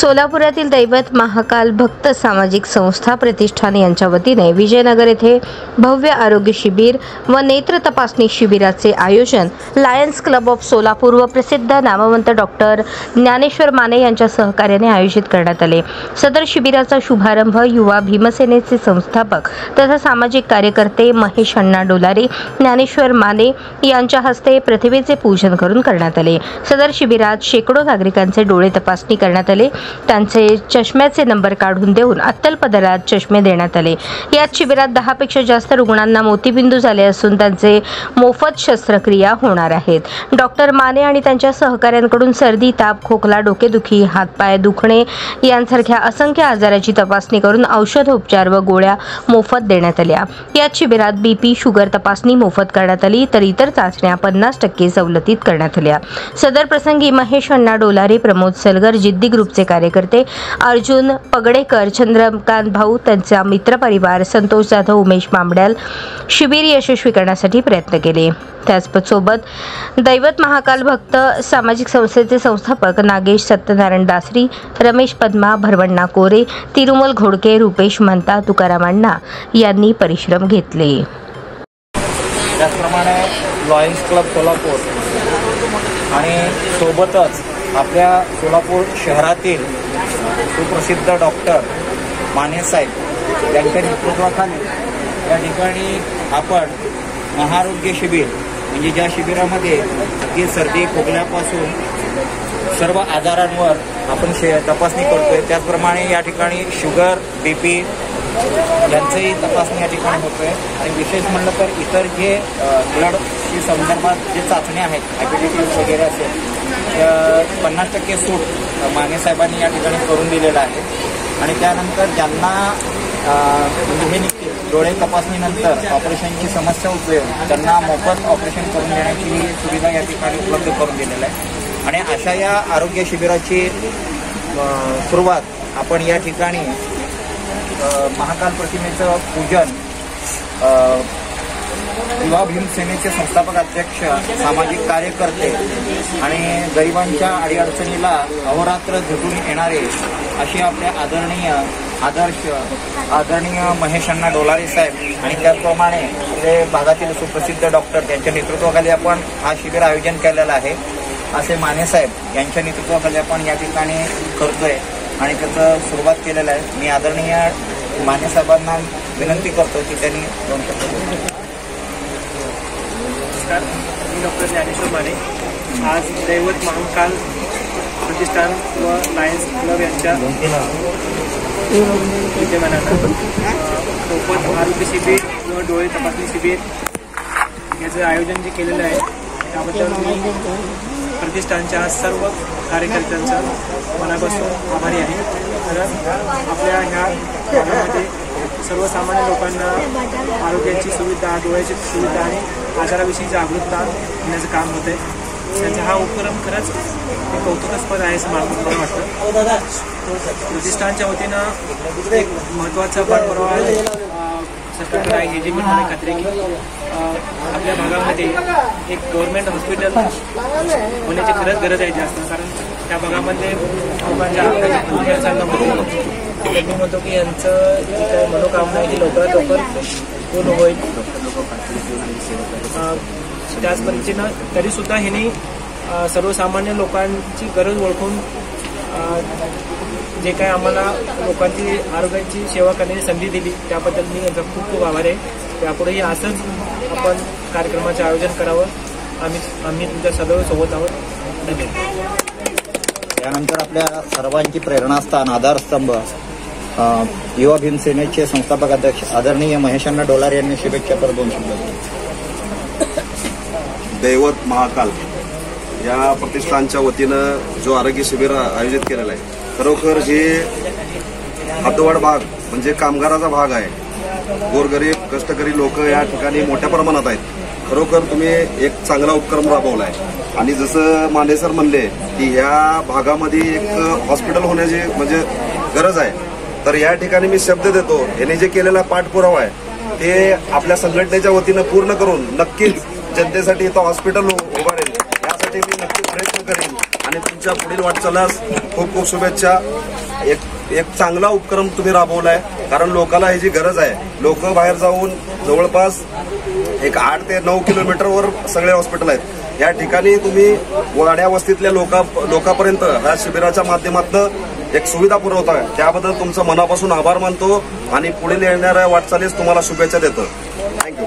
सोलापुरातील दैवत महाकाल भक्त सामाजिक संस्था प्रतिष्ठान यांच्या वतीने विजयनगर येथे भव्य आरोग्य शिबिर व नेत्र तपासणी शिबिराचे आयोजन लायन्स क्लब ऑफ सोलापूर व प्रसिद्ध नामवंत डॉक्टर ज्ञानेश्वर माने यांच्या सहकार्याने आयोजित करण्यात आले। सदर शिबिराचा शुभारंभ युवा भीमसेनेचे संस्थापक तथा सामाजिक कार्यकर्ते महेश अण्णा डोलारे ज्ञानेश्वर माने यांच्या हस्ते प्रतिमेचे पूजन करून करण्यात आले। सदर शिबिरात शेकडो नागरिकांचे डोळे तपासणी करण्यात आले। त्यांचे चष्म्याचे नंबर काढून देऊन अत्तल पदरात चष्मे देण्यात आले। या शिबिरात 10 पेक्षा जास्त रुग्णांना मोतीबिंदू झाले असून त्यांचे मोफत शस्त्रक्रिया होणार आहेत। डॉक्टर माने आणि त्यांच्या सहकाऱ्यांकडून सर्दी, ताप, खोकला, डोकेदुखी, हातपाय दुखणे यांसारख्या असंख्य आजाराची तपासणी करून औषधोपचार व गोळ्या मोफत देण्यात आल्या। या शिबिरात बीपी, शुगर तपासणी मोफत करण्यात आली तर इतर चाचण्या 50% सवलतीत करण्यात आल्या। सदर प्रसंगी महेश अण्णा डोलारे, प्रमोद सलगर, जिद्दी ग्रुपचे कार्यकर्ते अर्जुन पगडेकर, चंद्रकांत भाऊ, त्यांचा मित्रपरिवार, संतोष जाधव, उमेश मांबड्याल शिबिर यशस्वी करण्यासाठी प्रयत्न केले। त्याचसोबत दैवत महाकाल भक्त सामाजिक संस्थेचे संस्थापक नागेश सत्यनारायण दासरी, रमेश पद्मा, भरवण्णा कोरे, तिरुमल घोडके, रुपेश म्हणता, तुकाराम अण्णा यांनी परिश्रम घेतले। त्याचप्रमाणे लायन्स क्लब सोलापूर आणि सोबतच आपल्या सोलापूर शहरातील सुप्रसिद्ध डॉक्टर माने साहेब यांच्या नेतृत्वाखाली या ठिकाणी आपण महाआरोग्य शिबिर म्हणजे ज्या शिबिरामध्ये की सर्दी खोकल्यापासून सर्व आजारांवर आपण तपासणी करतोय। त्याचप्रमाणे या ठिकाणी शुगर, बीपी यांचंही तपासणी या ठिकाणी होतोय आणि विशेष म्हणलं तर इतर जे ब्लडशी संदर्भात जे चाचण्या आहेत, हेपॅटायटिस वगैरे असेल, 50% सूट माने साहेबांनी या ठिकाणी करून दिलेलं आहे। आणि त्यानंतर ज्यांना म्हणजे हे निघते डोळे तपासणीनंतर ऑपरेशनची समस्या उद्भवेल त्यांना मोफत ऑपरेशन करून देण्याची सुविधा या ठिकाणी उपलब्ध करून दिलेली आहे। आणि अशा या आरोग्य शिबिराची सुरुवात आपण या ठिकाणी महाकाल प्रतिमेचं पूजन युवा भीमसेनेचे संस्थापक अध्यक्ष, सामाजिक कार्यकर्ते आणि गरिबांच्या अडीअडचणीला अहोरात्र झटून येणारे असे आपले आदरणीय महेश अण्णा डोलारे साहेब आणि त्याचप्रमाणे आपले भागातील सुप्रसिद्ध डॉक्टर यांच्या नेतृत्वाखाली आपण हा शिबिर आयोजन केलेला आहे। असे माने साहेब यांच्या नेतृत्वाखाली आपण या ठिकाणी करतोय आणि त्याचं सुरुवात केलेलं आहे। मी आदरणीय माने साहेबांना विनंती करतो की त्यांनी 2 शब्द बोलावे। नमस्कार, मी डॉक्टर ज्ञानेश्वर माने आज दैवत महाकाल प्रतिष्ठान व लायन्स क्लब यांच्या विद्यमानानं मोफत आरोग्य शिबिर व डोळे तपासणी शिबिर याचं आयोजन जे केलेलं आहे त्याबद्दल मी प्रतिष्ठानच्या सर्व कार्यकर्त्यांचा मनापासून आभारी आहे। कारण आपल्या ह्या भागामध्ये सर्वसामान्य लोकांना आरोग्याची सुविधा, डोळ्याची सुविधा आणि आजाराविषयी जागरूकता देण्याचं काम होतं आहे। त्यांचा हा उपक्रम खरंच एक कौतुकास्पद आहे असं मला वाटतं। प्रतिष्ठानच्या वतीनं एक महत्त्वाचा पाठपुरावा सरकारकडे आहे हे जे मी मला खात्री आहे की आपल्या भागामध्ये एक गव्हर्नमेंट हॉस्पिटल होण्याची खरंच गरज आहे जास्त। कारण त्या भागामध्ये लोकांच्या आरोग्याची खूप हेळसांड होते। मी म्हणतो की यांचं जी काही मनोकामना आहे ती लवकरात लवकर पूर्ण होईल। त्याच पद्धतीनं तरीसुद्धा ह्यांनी सर्वसामान्य लोकांची गरज ओळखून जे काही आम्हाला लोकांची आरोग्याची सेवा करण्याची संधी दिली त्याबद्दल मी यांचा खूप खूप आभार आहे। यापुढेही असंच आपण कार्यक्रमाचे आयोजन करावं। आम्ही तुमच्या सदैव सोबत आहोत। धन्यवाद। त्यानंतर आपल्या सर्वांची प्रेरणास्थान, आधारस्तंभ युवा भीमसेनेचे संस्थापक अध्यक्ष आदरणीय महेश अण्णा डोलारे यांनी शुभेच्छापर 2 शब्द। दैवत महाकाल या प्रतिष्ठानच्या वतीनं जो आरोग्य शिबिर आयोजित केलेलं आहे, खरोखर हे हद्दवाढ भाग म्हणजे कामगाराचा भाग आहे। गोरगरीब कष्टकरी लोक या ठिकाणी मोठ्या प्रमाणात आहेत। खरोखर तुम्ही एक चांगला उपक्रम राबवला आहे आणि जसं माने सर म्हणले की ह्या भागामध्ये एक हॉस्पिटल होण्याची म्हणजे गरज आहे, तर या ठिकाणी मी शब्द देतो यांनी जे केलेला पाठपुरावा आहे ते आपल्या संघटनेच्या वतीनं पूर्ण करून नक्कीच जनतेसाठी इथं हॉस्पिटल उभारेल यासाठी मी नक्कीच प्रयत्न करेन। आणि तुमच्या पुढील वाटचालास खूप खूप शुभेच्छा. एक चांगला उपक्रम तुम्ही राबवलाय, कारण लोकांना ह्याची गरज आहे. लोक बाहेर जाऊन जवळपास एक 8 ते 9 किलोमीटरवर सगळे हॉस्पिटल आहेत. या ठिकाणी तुम्ही वाड्या वस्तीतल्या लोकांपर्यंत ह्या शिबिराच्या माध्यमातून एक सुविधा पुरवताय. त्याबद्दल तुमचं मनापासून आभार मानतो आणि पुढील येणाऱ्या वाटचालीस तुम्हाला शुभेच्छा देतो. थँक्यू.